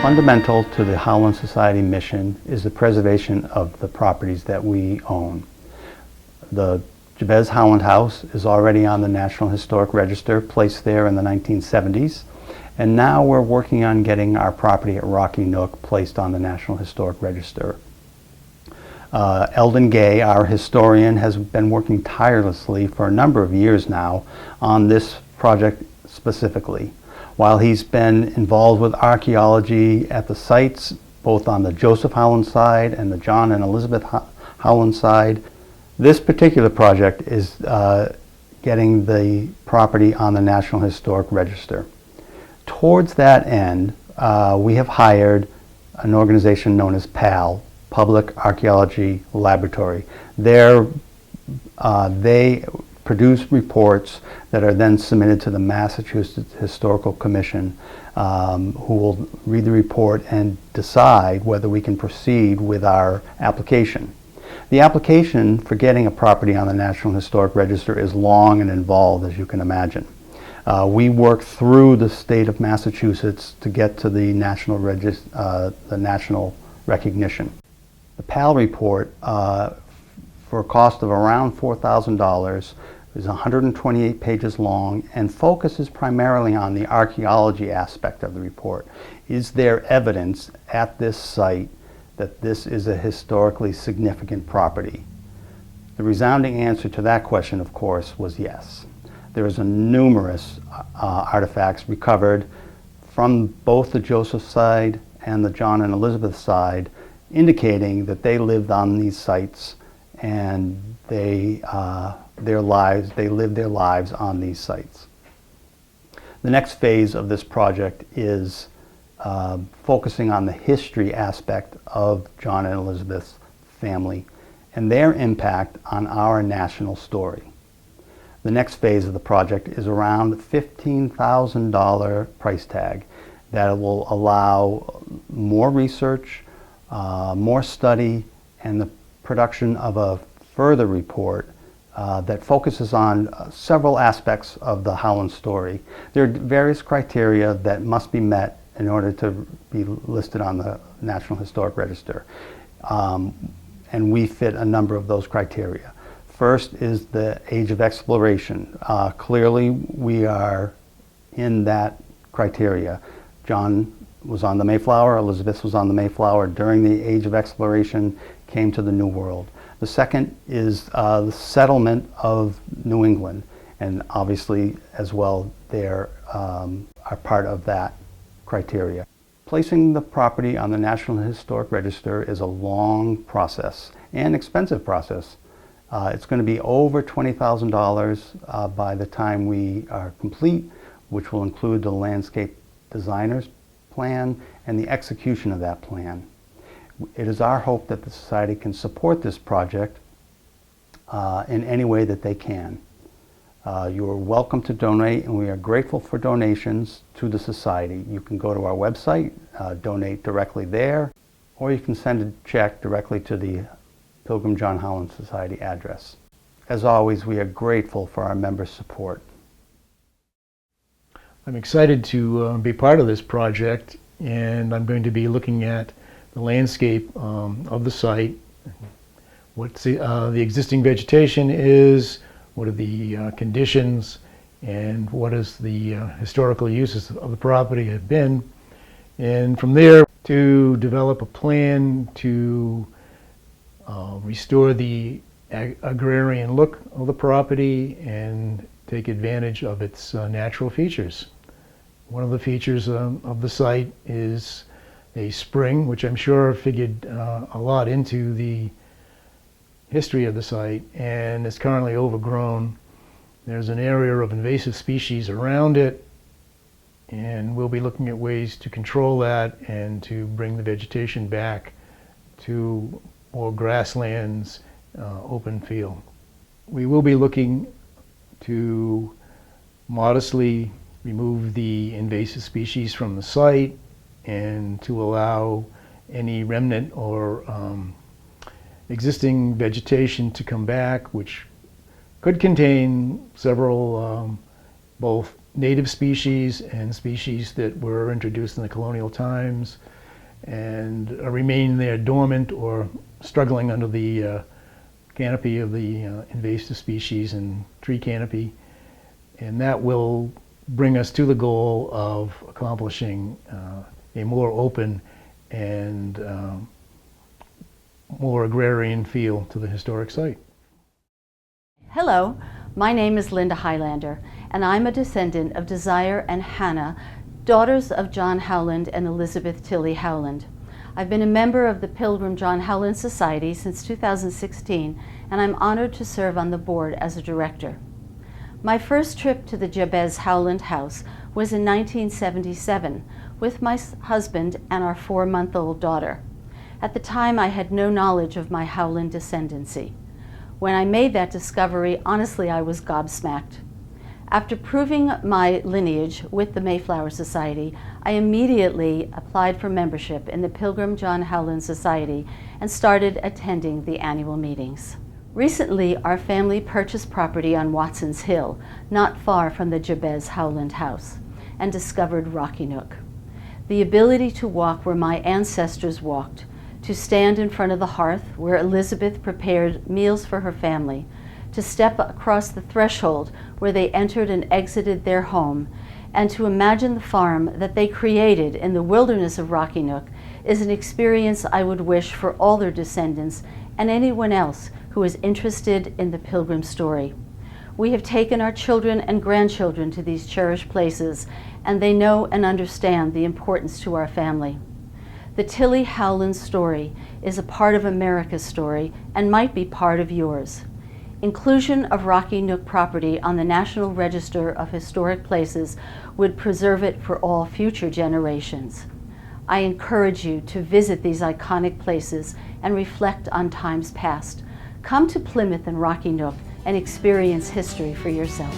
Fundamental to the Howland Society mission is the preservation of the properties that we own. The Jabez Howland House is already on the National Historic Register, placed there in the 1970s, and now we're working on getting our property at Rocky Nook placed on the National Historic Register. Eldon Gay, our historian, has been working tirelessly for a number of years now on this project specifically. While he's been involved with archaeology at the sites, both on the Joseph Howland side and the John and Elizabeth Howland side, this particular project is getting the property on the National Historic Register. Towards that end, we have hired an organization known as PAL, Public Archaeology Laboratory. They produce reports that are then submitted to the Massachusetts Historical Commission, who will read the report and decide whether we can proceed with our application. The application for getting a property on the National Historic Register is long and involved, as you can imagine. We work through the state of Massachusetts to get to the national recognition. The PAL report, for a cost of around $4,000, is 128 pages long and focuses primarily on the archaeology aspect of the report. Is there evidence at this site that this is a historically significant property? The resounding answer to that question, of course, was yes. There is numerous artifacts recovered from both the Joseph side and the John and Elizabeth side, indicating that they lived on these sites and they lived their lives on these sites. The next phase of this project is focusing on the history aspect of John and Elizabeth's family and their impact on our national story. The next phase of the project is around $15,000 price tag that will allow more research, more study, and the production of a further report that focuses on several aspects of the Howland story. There are various criteria that must be met in order to be listed on the National Historic Register. And we fit a number of those criteria. First is the age of exploration. Clearly, we are in that criteria. John was on the Mayflower, Elizabeth was on the Mayflower during the age of exploration, came to the New World. The second is the settlement of New England, and obviously as well they are part of that criteria. Placing the property on the National Historic Register is a long process and expensive process. It's going to be over $20,000 by the time we are complete, which will include the landscape designer's plan and the execution of that plan. It is our hope that the Society can support this project in any way that they can. You are welcome to donate, and we are grateful for donations to the Society. You can go to our website, donate directly there, or you can send a check directly to the Pilgrim John Howland Society address. As always, we are grateful for our members' support. I'm excited to be part of this project, and I'm going to be looking at the landscape of the site, what the existing vegetation is, what are the conditions, and what is the historical uses of the property have been, and from there to develop a plan to restore the agrarian look of the property and take advantage of its natural features. One of the features of the site is a spring, which I'm sure figured a lot into the history of the site, and is currently overgrown. There's an area of invasive species around it, and we'll be looking at ways to control that and to bring the vegetation back to more grasslands, open field. We will be looking to modestly remove the invasive species from the site and to allow any remnant or existing vegetation to come back, which could contain several both native species and species that were introduced in the colonial times, and remain there dormant or struggling under the canopy of the invasive species and tree canopy. And that will bring us to the goal of accomplishing a more open and more agrarian feel to the historic site. Hello, my name is Linda Highlander, and I'm a descendant of Desire and Hannah, daughters of John Howland and Elizabeth Tilly Howland. I've been a member of the Pilgrim John Howland Society since 2016, and I'm honored to serve on the board as a director. My first trip to the Jabez Howland house was in 1977 with my husband and our 4-month-old daughter. At the time, I had no knowledge of my Howland descendancy. When I made that discovery, honestly, I was gobsmacked. After proving my lineage with the Mayflower Society, I immediately applied for membership in the Pilgrim John Howland Society and started attending the annual meetings. Recently, our family purchased property on Watson's Hill, not far from the Jabez Howland house, and discovered Rocky Nook. The ability to walk where my ancestors walked, to stand in front of the hearth where Elizabeth prepared meals for her family, to step across the threshold where they entered and exited their home, and to imagine the farm that they created in the wilderness of Rocky Nook is an experience I would wish for all their descendants and anyone else who is interested in the Pilgrim story. We have taken our children and grandchildren to these cherished places, and they know and understand the importance to our family. The Tilly Howland story is a part of America's story and might be part of yours. Inclusion of Rocky Nook property on the National Register of Historic Places would preserve it for all future generations. I encourage you to visit these iconic places and reflect on times past. Come to Plymouth and Rocky Nook and experience history for yourself.